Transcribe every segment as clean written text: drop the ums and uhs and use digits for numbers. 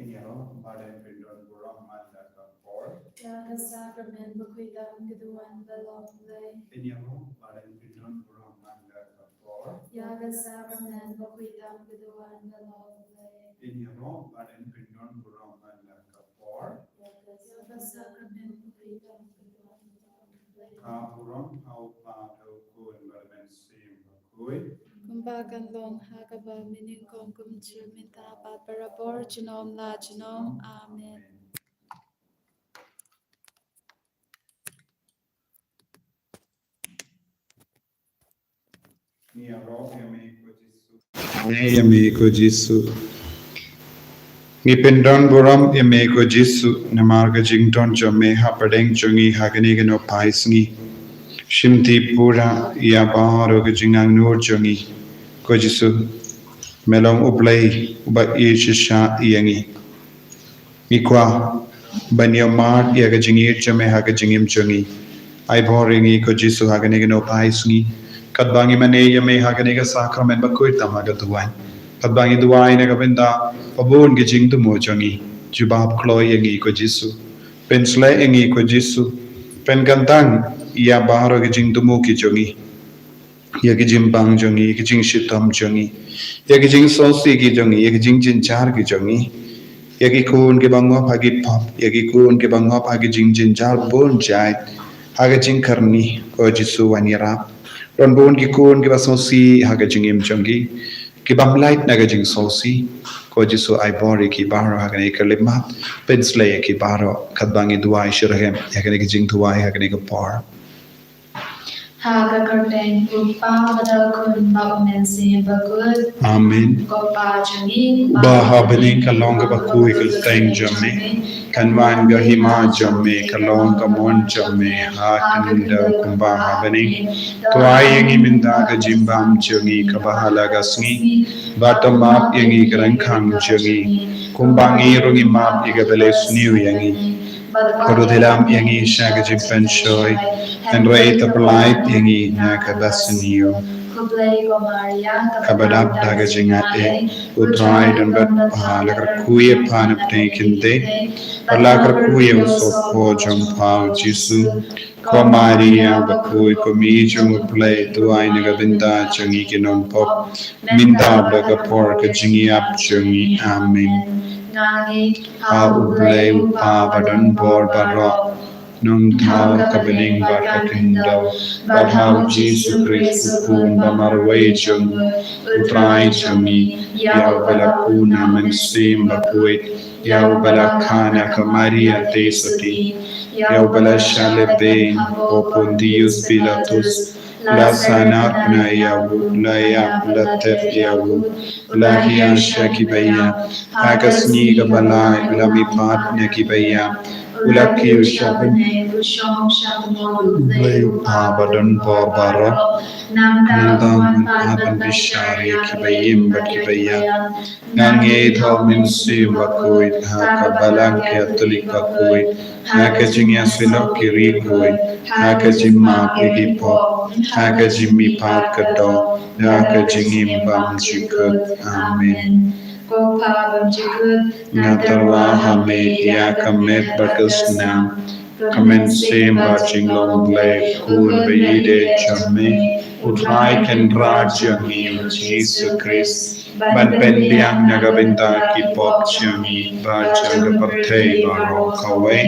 Pinero, Baden Pindon Buram Mandaka for the sacrament bequeathed to the one below play. Pinero, Baden Pindon Buram Mandaka for The sacrament bequeathed to the one below play. Pinero, Baden Pindon Buram Mandaka for The sacrament bequeathed to the one below play. Buram, how far how go and Baraman Sim Bakui. Kumbakan long Hakaba meaning Konkum Chimita Parabor Genome La Genome. Amen. Yameko Jisu. Ngipendon Buram Yameko Jisu, Namarga Jington Jome Hapadeng Jungi Haganigano Paisngi. Shimti Pura Yabaro Jingang Nur Jungi. Kojisu. Melong Ublay Uba Ishisha Yangi. Mikwa Banyamar Yagajingi Jame Hagajingim Jungi. I boringi Kojisu Haganigano Paisngi. Kadbangi Mane Yame Haganiga Sacrament Bakuita Magatuan. Kadbangi Duai Nagabinda, Pabun Gijing to Mojangi, Jubab Chloe Yangi Kojisu, Pensle Yangi Kojisu, Penkantang, Yabaro Gijing to Muki Jongi, Yakijim Bang Jongi, Yakijing Shitam Jongi, Yakijing Sosi Jongi, Yakijing Jinjar Jongi, Yakikun Gibangop Hagi Pop, Yakikun Gibangop Hagi Jinjar Bone Jai, Hagajing Karni, Kojisu Wanira. Ron bon gikun giba sosi hagajing jongi gibam light nagajing sosi ko jisu ai bori ki baro hagane kalima pensle ki baro kadbangi duai shirhem hagane gijing duai hagane ko par Haga Karteng Upa Badakun Baumensi Bakut Amen Gopa Jami Bahabaning kalonga bakui kalteng jame kanwan gahima jame kalonga mon jame hakanda kumba habaning tuai yangi minda gajimbam jongi kabahala gasngi batamap yangi karankang jongi kumbangi rungi map igabeles new yangi Karudilam yangi shagajim penshoy and rate of light yangi nakabasiniyo kabadap dagajinga utrai dan bat lagar kuye panap tenkinte lagar kuye usop po jompa jisu ko Maria bakui ko mi jom play tuai nagabinda jangi kinon pop minta daga por ka jingi ap jangi amen ha ublay upa badan bor barok nung thao kabening barkatindo badhau Jesus Christ upun bamarway jung utrai jungi yau bala puna mensim bapuit yau bala kana ka Maria tesoti yau bala shalebe popon Dios Pilatus la sanat na yawu la ya la tef yawu la hiya shakibaya hagas ni gabala la mi pat na kibaya ula kiu shaben Leu pabadan borbara nandang paban bishari kibayim bakibaya nange thau min sim bakuit haka balang katolik bakuit haka jingya silo kiri kuit haka jimma pigi pop haka jimmi pat kado haka jingim bam jikut amen Natarwa hame ya kamet bakas nam kamen sem baching long ble kun beide chame utrai kendra jangi Jesus Christ ban pendiang nagabinda ki pop jangi ba janga partei baro kawe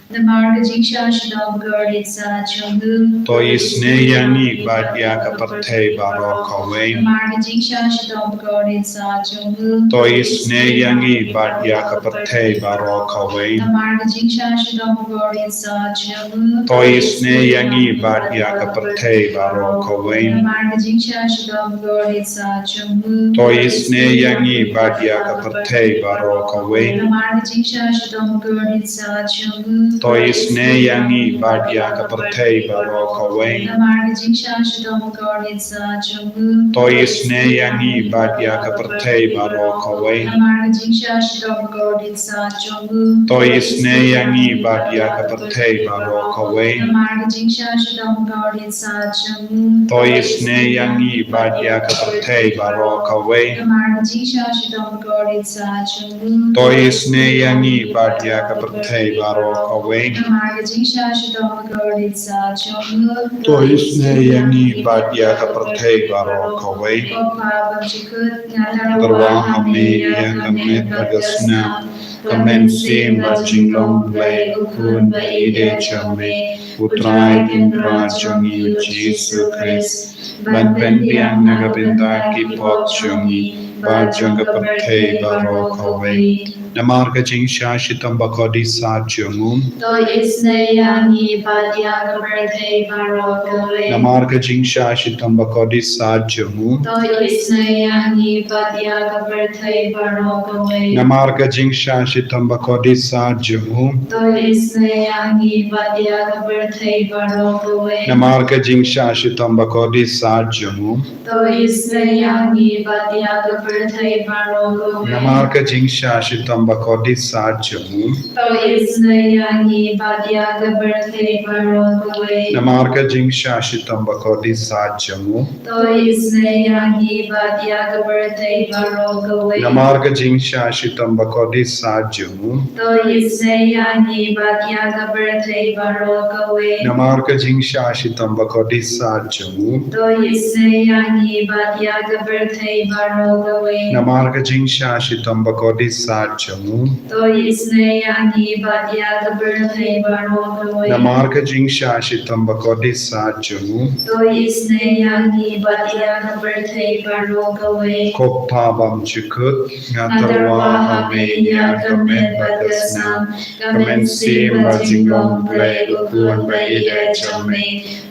The marketing shashadam gurdit sa chungu. To isne yangi ba ya ka partei baro kawe Marketing shashadam gurdit sa chungu. To isne yangi ba ya ka partei baro kawe The marketing shashadam gurdit sa chungu. To isne yangi ba ya ka partei baro kawe The marketing shashadam gurdit sa chungu. To isne yangi ba ya ka partei baro kawe The marketing shashadam gurdit sa chungu. Toi sne yangi badya kaparthei baro kawai. Toi sne yangi badya kaparthei baro kawai. Toi sne yangi badya kaparthei baro kawai. Toi sne yangi badya kaparthei baro kawai. Toi sne yangi badya kaparthei baro kawai. Toi sne yangi badya kaparthei baro kawai. Tarwa hame ya kamet bagasna. Kamen sim bajinglong blay ukun ba ide chame. Utrai pindra jongi Jesus Christ. Ban pen biang nagabinda ki pot jongi. Ba jonga pathe baro kawai. Namarga jing shashitam bakodi sa jongum. Namarga jing shashitam bakodi sa jongum. Namarga jing shashitam bakodi sa jongum. Namarga jing shashitam bakodi sa jongum. Namarga jing shashitam bakodi sa jongum. Namarga jing shashitam bakodi sa jongum. Namarga jing shashitam bakodi sa jongum. Namarga jing shashitam bakodi sa jongum. Namarga jing shashitam bakodi sa jongum. Namarga jing shashitam bakodi sa jongum. Koppa bam chukut ngatarwa hame ya kamen bagasna. Kamen sim bajinglong blay ukun ba ide chame.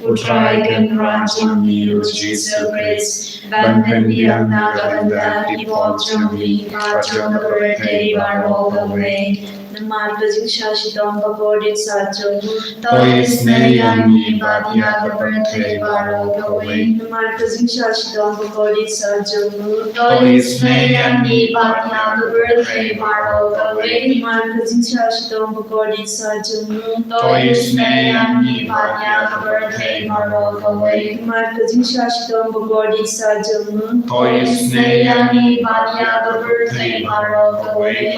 Utrai kan rajami u Jesus Christ. Ban pen biang nagarinda ki pot chami. Pajong kapatay baro kaway. Toi sne yangi badya kapatay baro kaway. Toi sne yangi badya kapatay baro kaway. Toi sne yangi badya kapatay baro kaway. Toi sne yangi badya kapatay baro kaway.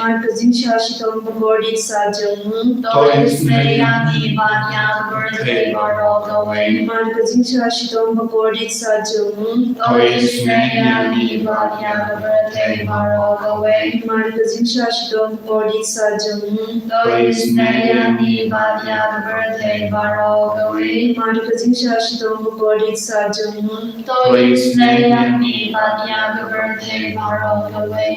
Toi sne yangi badya kapatay baro kaway. Toi sne yangi badya kapatay baro kaway. Toi sne yangi badya kapatay baro kaway. Toi sne yangi badya kapatay baro kaway.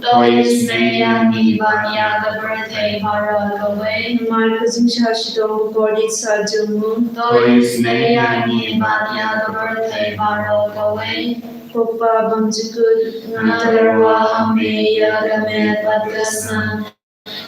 Toi sne yangi badya kapatay baro kaway. Toi sne yangi badya kapatay baro kaway. Koppa bamjikut ngatarwa hame ya gamet bagasna.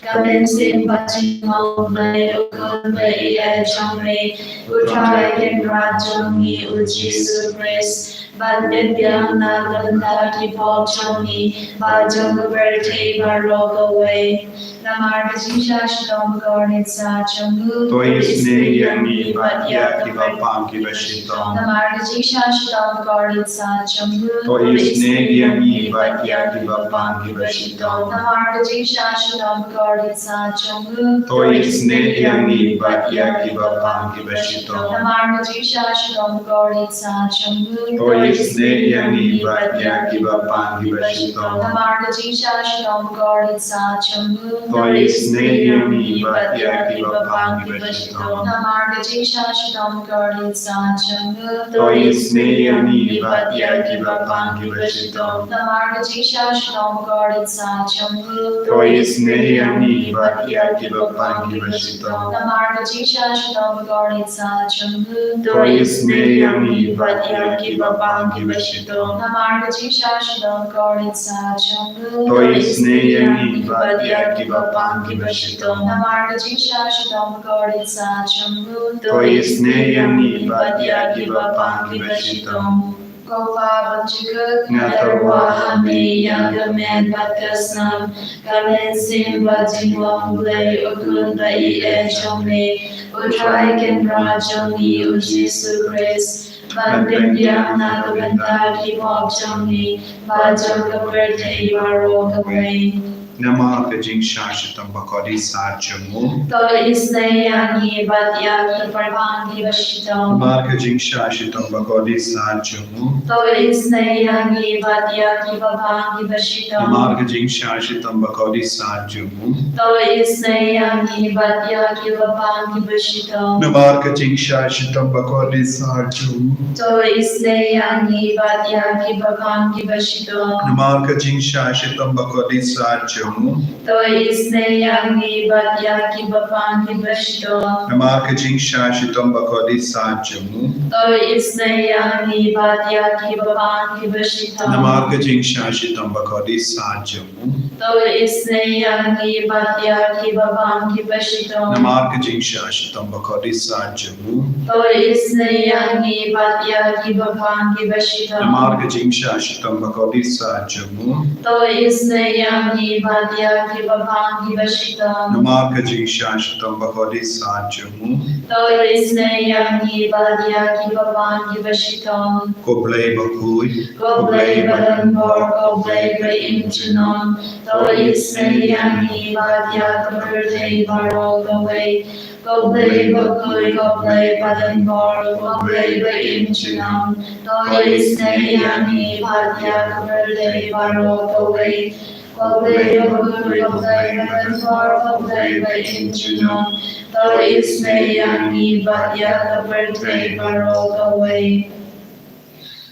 Kamen sim bajinglong blay ukun ba ide chame. Utrai kan rajami u Jesus Christ. Ban pen biang nagabinda ki pot chami. Bajong kapatay baro kaway. Namarga jing shashitam bakodi sa jongum. Toi sne yangi badya kibapam kibashitam. Namarga jing shashitam bakodi sa jongum. Toi sne yangi badya kibapam kibashitam. Namarga jing shashitam bakodi sa jongum. Toi sne yangi badya kibapam kibashitam. Namarga jing shashitam bakodi sa jongum. Toi sne yangi badya kibapam kibashitam. Namarga jing shashitam bakodi sa jongum. Toi sne yangi badya kibapam kibashitam. Namarga jing shashitam bakodi sa jongum. Toi sne yangi badya kibapam kibashitam. Namarga jing shashitam bakodi sa jongum. Toi sne yangi yani badya kibapan kibashito. Namarga Jisha Shidam Garitsa Chungu. Toisne yani badya kibapan kibashito. Namarga Jisha Shidam Garitsa Chungu. Toisne yani badya kibapan kibashito. Namarga Jisha Shidam Garitsa Chungu. Toisne yani badya kibapan kibashito. Gopa Bachika Ngatarwa Hame Yagamen Batkasnam Kalensim Bajingwang Blay Ukun Bai Echome Utrai Kenra Jami Ujisu Chris Bandindia Nagaventa Kipop Jami Bajaka Birthday Baro Kaway Nama Kajing Shashitam Bakodi Sajamu. To Isnayani Badya Kiparbangi Bashitam. Nama Kajing Shashitam Bakodi Sajamu. To Isnayani Badya Kiparbangi Bashitam. Nama Kajing Shashitam Bakodi Sajamu. To Isnayani Badya Kiparbangi Bashitam. Nama Kajing Shashitam Bakodi Sajamu. To Isnayani Badya Kiparbangi Bashitam. Nama Kajing Shashitam Bakodi Sajamu. To Isnayani Badya Kiparbangi Bashitam. Nama Kajing Shashitam Bakodi Sajamu. To Isnayani Badya Kiparbangi Bashitam. Nama Kajing Shashitam Bakodi Sajamu. To Isnayani Badya Kiparbangi Bashitam. Nama Kajing Shashitam Bakodi Sajamu. To Isnayani Badya Kiparbangi Bashitam. Nama Kajing Shashitam Bakodi Sajamu. To Isnayani Badya Kiparbangi Bashitam. Nama Kajing Shashitam Bakodi Sajamu. To Isnayani Badya Kiparbangi Bashitam. Koblay Bakui. Goblay Badanbor Goblay Bainchinon. To Isnayani Badya Kabirtay Baro Gaway. Goblay Bakui Goblay Badanbor Goblay Bainchinon. To Isnayani Badya Kabirtay Baro Gaway. Goblay Bakui Goblay Badanbor Goblay Bainchinon. To Isnayani Badya Kabirtay Baro Gaway.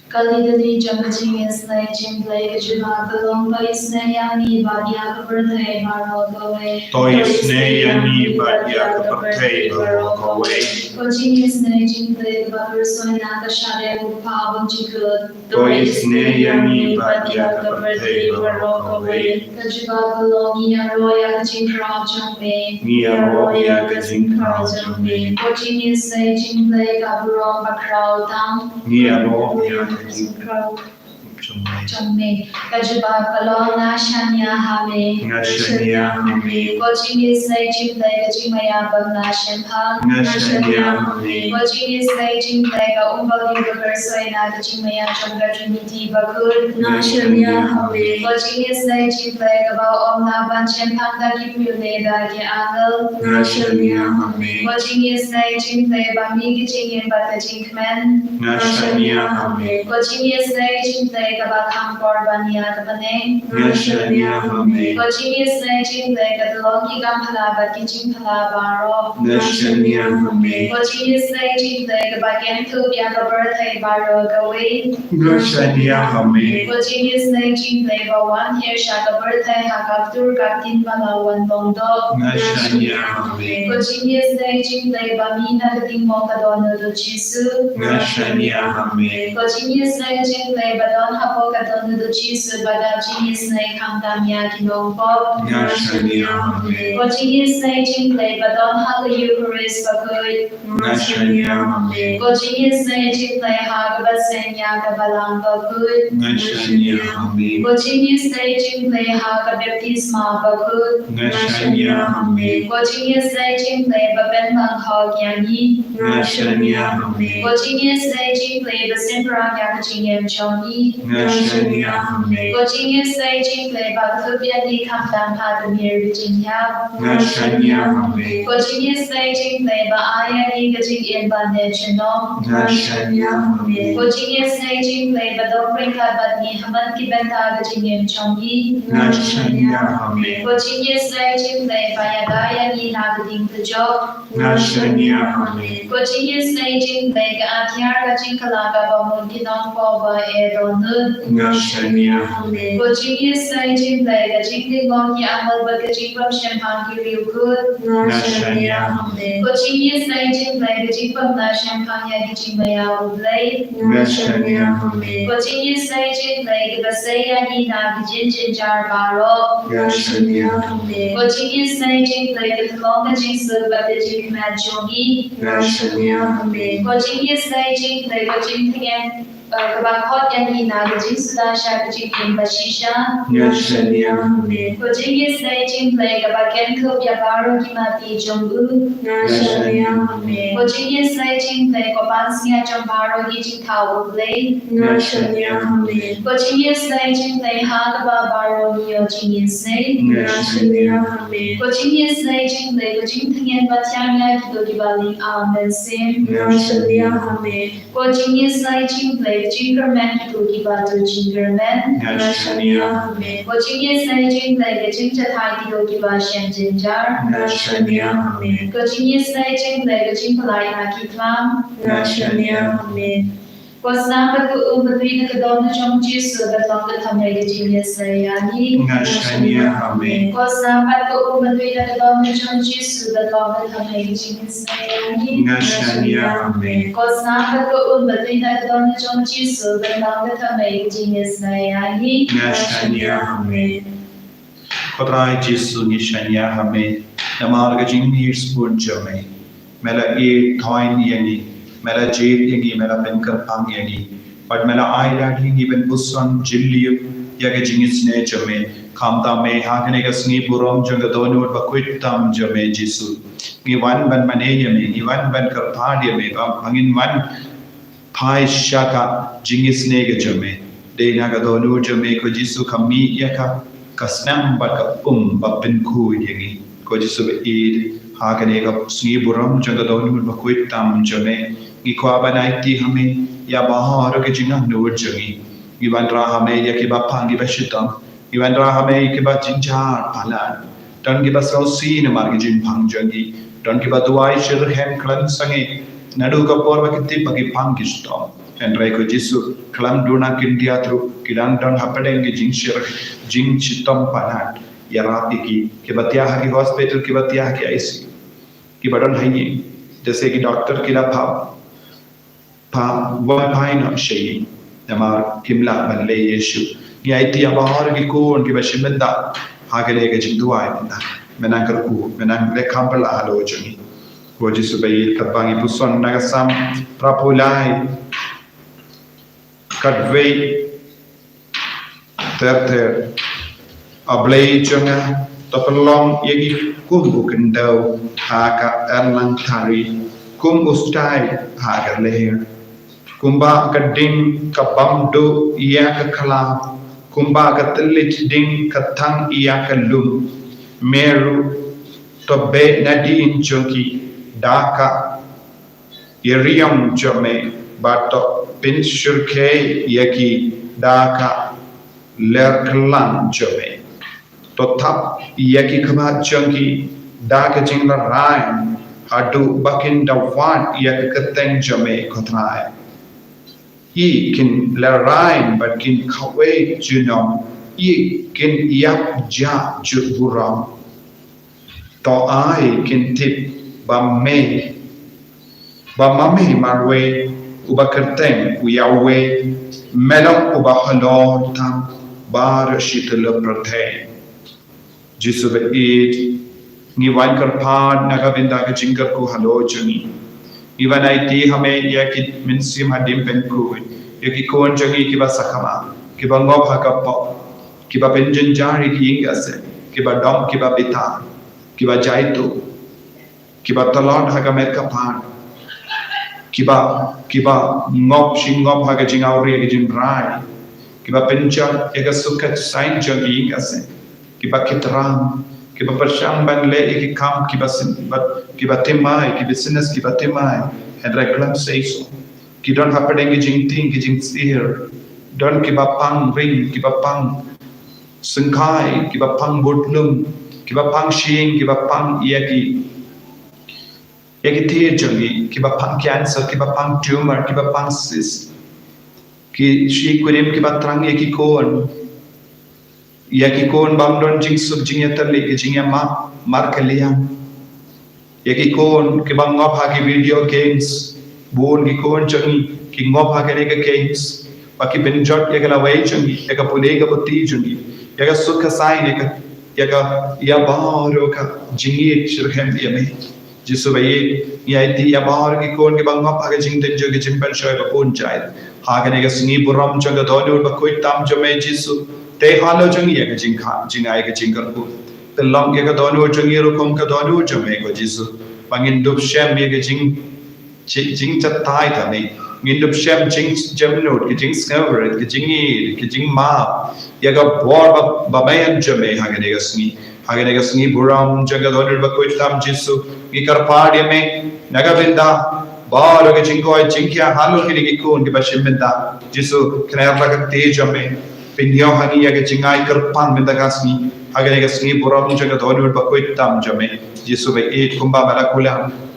Kalidadi Jingisynei Jinglei Kajiba Kalomba Isnayani Badya Birthday Baro Gaway. Toisne yani badya kapatay baro kaway. Jingisynei Jinglei Bakursoina Kashade Upa Bunjikut. Toisne yani badya kapatay baro kaway. Kajiba Kalom Yaroya Kajinkra Jangme. Niyaroya Kajing Krajame. Jingisynei Jinglei Kaburom Bakrao Tang. Niyaroya Jongme, Kajiba Kalona Shanya Hame, Ngashanya Hame. Jingisynei Jinglei Kajimaya Bagna Shenpa, Ngashanya Hame. Jingisynei Jinglei Umbali Bakursoina Kajimaya Jonga Trinity Bakur, Ngashanya Hame. Jingisynei Jinglei Gaba Omna Banchen Panda Kipule Dagi Angle, Ngashanya Hame. Jingisynei Jinglei Bami Kijingin Bata Jinkmen, Ngashanya Hame. Jingisynei Jinglei Gaba Kampor Bania Kabane, Ngashanya Hame. Jingisynei Jinglei Gadalogi Gampala Bati Jimpala Baro, Ngashanya Hame. Jingisynei Jinglei Gaba Gentu Biaka Birthday Baro Gaway, Ngashanya Hame. Jingisynei Jinglei Bawan Here Shaka Birthday Hakaptur Katin Malawan Bondo, Ngashanya Hame. Jingisynei Jinglei Bamina Kating Mokadono Luchisu, Ngashanya Hame. Jingisynei Jinglei Badon Hapo Kadono Luchisu Bada Jingisynei Kamdamya Kinongpo, Ngashanya Hame. Jingisynei Jinglei Badon Haga Eucharist Bakuy, Ngashanya Hame. Jingisynei Jinglei Haga Basenya Kabalang Bakuy, Ngashanya Hame. Jingisynei Jinglei Haga Baptisma Bakuy, Ngashanya Hame. Jingisynei Jinglei Baben Lang Hog Yani, Ngashanya Hame. Jingisynei Jinglei Basimpra Yakajingem Choni, Ngashanya Hame. Jingisynei Jinglei Bakutubia Kamdam Padamir Virginia, Ngashanya Hame. Jingisynei Jinglei Baaya Gajing in Bandechino, Ngashanya Hame. Jingisynei Jinglei Badoprinka Badni Haman Kibenta Gajingem Chongi, Ngashanya Hame. Jingisynei Jinglei Bayagaya Ni Nagading Pujo, Ngashanya Hame. Jingisynei Jinglei Ga Atyar Gajing Kalaga Bamun Kinong Boba Edonu, good. Ngashania Hame. Ko Jingisynei Jinglei Ga Jingdingong Ki Amal Ba Ga Jingbam Shampang Ki Riu good. Ngashania Hame. Ko Jingisynei Jinglei Ga Jingbam Na Shampang Ya Gi Jingbaya Ublei. Ngashania Hame. Ko Jingisynei Jinglei Ga Basaya Gi Na Gi Jin Jar Baro. Ngashania Hame. Ko Jingisynei Jinglei Ga Thlong Ga Jingsu Ba Ga Jingma Jongi. Ngashania Hame. Ko Jingisynei Jinglei Ga Jingtingen Kabakot Yan Gi Na Ga Jingsuda Sha Ga Jingtin Bashisha. Ngashania Hame. Ko Jingisynei Jinglei Ga Baken Kup Ya Baro Gi Mati Jongu. Ngashania Hame. Ko Jingisynei Jinglei Ko Bansia Jong Baro Gi Jingtao Ublei. Ngashania Hame. Ko Jingisynei Jinglei Ha Ga Ba Baro Gi Yo Jingisynei. Ngashania Hame. Ko Jingisynei Jinglei Ga Jingtingen Ba Tiang Ya Ki Do Gi Ba Ling Amen Sim. Ngashania Hame. Ko Jingisynei Jinglei Ga Jingerman Ki Do Gi Ba Do Jingerman. Ngashania Hame. Ko Jingisynei Jinglei Ga Jingchatai Ki Do Gi Ba Shen Jinjar. Ngashania Hame. Ko Jingisynei Jinglei Ga Jingpalai Na Ki Tlam. Ngashania Hame. Ko Snamba Ku Ubadri Na Ka Don Jong Jisu Ba Tong Ga Tham Lai Ga Jingisynei Yani. Ngashania Hame. Ko Snamba Ku Ubadri Na Ka Don Jong Jisu Ba Tong Ga Tham Lai Ga Jingisynei Yani. Ngashania Hame. Ko Snamba Ku Ubadri Na Ka Don Jong Jisu Ba Tong Ga Tham Lai Ga Jingisynei Yani. Ngashania Hame. Kodrai Jisu Ngashania Hame. Namarga Jingnir Spur Jame. Mela E Thoin Yani. Mela Jade Yangi, Mela Benkar Pang Yangi. But Mela Island Yangi Ben Busan Jilli Yaga Jingisynei Jame. Kamta Me Hakanega Sni Buram Jangadonu Bakuitam Jame Jisu. Givan Ban Manayame, Givan Ban Karpadiame, Bangin Van Pai Shaka Jingisynei Jame. De Nagadonu Jame Kojisu Kami Yaka Kasnam Baka Bapin Ku Yangi. Kojisu Eid Hakanega Sni Buram Jangadonu Bakuitam Jame. Ikwa Naiti Hame Yabaha Jinga Nur Jami. Ivandra Hame Yakiba Pangi Bashitam. Ivandra Hame Kiba Jinjar Palan. Don't give us all seen a margin pang jungi. Don't give a duai shir hem clan sangi. Naduka Porvakiti Paki Pankistom. And Reko Jisu, Clam Duna Kindiatru, Kidan Don Hapadeng Jing Shir, Jing Chitom Panat, Yaratiki, Kibatiahaki Hospital, Kibatiaki IC. Kibadon Hayi, the Seki Doctor Kila Pub. Pa Wapine Shay, Namar Kimla Malay issue. Yaiti Abahar Giko and Gibashimenda, Hagalega Jinduai, Menankarku, Menang Le Kampala Halojani, Gojisubay, Kabangi Puson, Nagasam, Prapulai, Kadway, Terter, Ablay Junga, Topalong Yagi, Kumbukendo, Haka Erlang Tari, Kumbustai, Haga Layer. Kumba Gading Kabamdo Iaka Kala, Kumba Gatelit Ding Katang Iaka Lum, Meru Tobe Nadine Joki, Daka Yeriam Jome, Bato Pin Shurke Yaki, Daka Lerklan Jome, Totap Yaki Kabat Junki, Daka Jingla Ryan, Hadu Bakin Dawan Yakateng Jome Kotrai. He can larain but can kaway junam. He can yap ja juburam. To I can tip bame. Bamame marwe ubakerteng uyawe. Melon ubahalor tam bar shitala prate. Jisuba eid. Niwan karpad nagavinda ka jingar ko halojani. Ivan IT Hame Yakit Minsim Hadim Penku, Yakikon Jagi Kiba Sakama, Kiba Ngob Hakapo, Kiba Penjanjari Yingase, Kiba Dom Kiba Bita, Kiba Jaitu, Kiba Talon Hagamet Kapan, Kiba Ngob Shingob Hagajingauri Agajin Brai, Kiba Penja Yagasukat Sain Jagi Yingase, Kiba Kitram, Kiba Pershang Ban Le Ikikam Kiba Timai, Kiba Sinas Kiba Timai, and Reklam says so. Kidon Hapadeng Jing Ting, Jing Seer, Don Kiba Pang Ring, Kiba Pang Sunkai, Kiba Pang Butlum, Kiba Pang Shing, Kiba Pang Yaki Tir Jungi, Kiba Pang Cancer, Kiba Pang Tumor, Kiba Pang Cyst, ki shi kurim ki batrang ya ki kon bang don jing sub jing ya terli ki jing ya mar kalian ya ki kon ki bang ngop ha ki video games bon ki kon changi ki ngop ha ke games pa ki benjot ya la wai changi ya ka pule ka puti changi ya ka sukha sai ya ka ya baro ka jingi shirhem ya me jisu bai ya ti ya baro ki kon ki bang ngop ha ke jing den jo ki jing ban shoy ba kon chai ha ke ga sngi buram changa donu ba koi tam jo me jisu te halo changi ya ka jing kha jing ai ka jing kar ko te long ya ka donu changi ro kom ka donu jo me ko jisu bangin dup shem ya ka jing chat tai ta me ngin dup shem jing jam no ki jing discover ki jing ma ya ka bor ba bayan jo me ha ke ga sngi buram changa donu ba koi tam jisu ki kar pa ya me naga binda baro ke jing ko jing kya halo ki ko ki ba shim binda jisu kner la ka te jo me pinyo hani ya ke jingai kerpan minta kasni agar ya sni borom jaga donu ba koi tam jame jisu be et kumba bala kula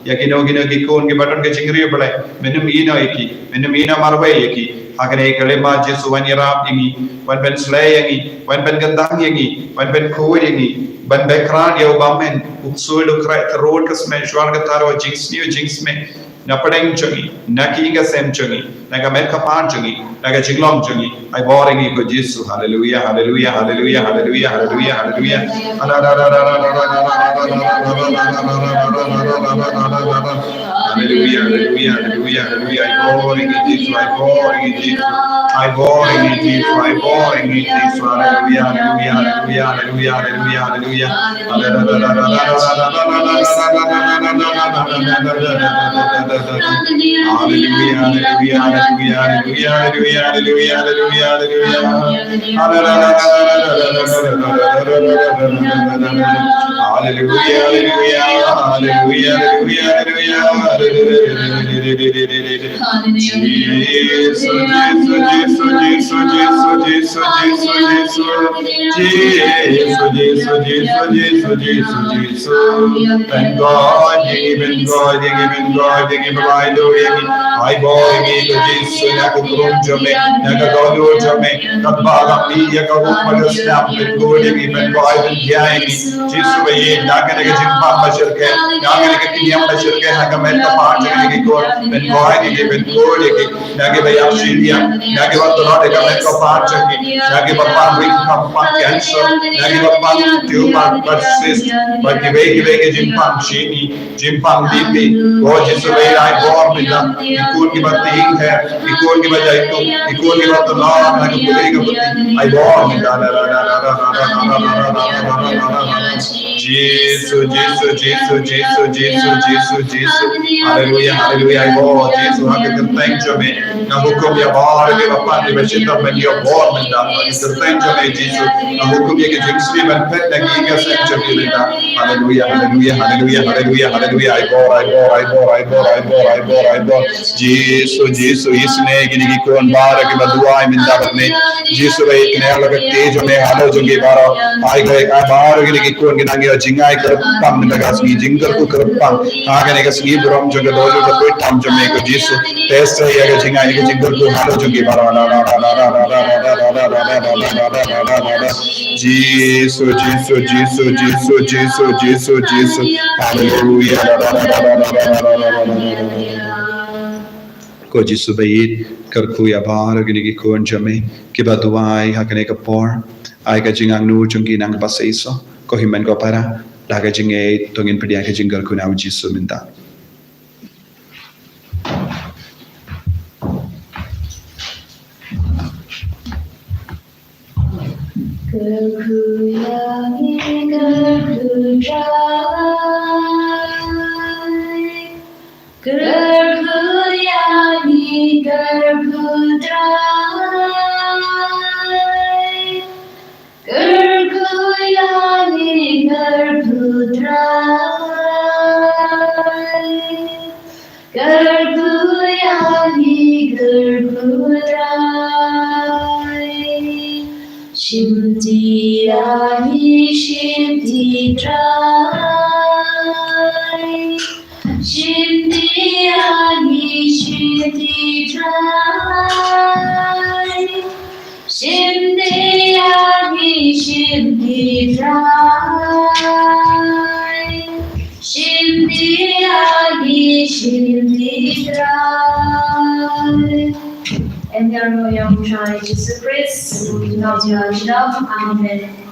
ya ke no ki kon ke baton ke jingri bale menum ina marwe yaki agar ya kale ma jisu wan yarab ingi wan ben slay ingi wan ben gandang ingi wan ben ko ingi ban background ya bamen uksul ukra road kasme shwar ka taro jinx me na padeng changi na ki ga sem changi na ga mer kapan changi na ga jinglong changi ai boring ko jisu hallelujah hallelujah hallelujah hallelujah hallelujah hallelujah hallelujah hallelujah hallelujah hallelujah I boring it jisu I boring it jisu I boring it jisu I boring it jisu hallelujah hallelujah hallelujah hallelujah hallelujah Thank God, even God, even God, even I do it. I boy me to Jesus, Naka Grunjame, Naka Godujame, Kabaga, Yaka Rumba, Snap, and good, even God, and Yang, Jesus, Naka Papa Shirke, Naka Yama Shirke, Hakameta Party, and God, even good, Nagaba Yashiria, Nagaba Naka Party, Nagaba Pan, cancer, Nagaba Pan, tumor, but cyst, but the way Jimpang Bibi, God is the way I born with them. He could give a thing here, he could give a jaitu, he could give a the law, like a pudding of I born with Jesus, hallelujah, hallelujah, I born, Jesus, I can thank you, man. Now who come your bar, give a party, but shit up when you're born with them. I can thank you, man, Jesus. Now who come you can sleep and pet the giga century. Hallelujah, hallelujah, hallelujah, hallelujah, hallelujah. I bore. Jesus, इसने किन्हीं को अनबार के बदुआई मिंदा बने Jesus भाई किन्हें अलग तेज में हालो जोगी बारा आई गए का बाहर किन्हीं को किन्हीं के जिंगाई कर पम मिंदा का स्नी जिंगर को कर पम आगे ने का स्नी बुरम जोगे दो जो कोई टाइम जो में को Jesus टेस्ट है ये जिंगाई के जिंगर को हालो जोगी बारा Jesus, hallelujah. Ko jisu bayit karku ya bar gini ki kon jame ki baduai hakane ka por ai ka jingang nu chungi nang pasaiso ko himen ko para daga jinge tongin pedia ka jingal ku nau jisu minta karku yangi karku jai karku yani Garbhudrai Shimdi And there are no young child, Jesus Christ, who do not judge love. Amen.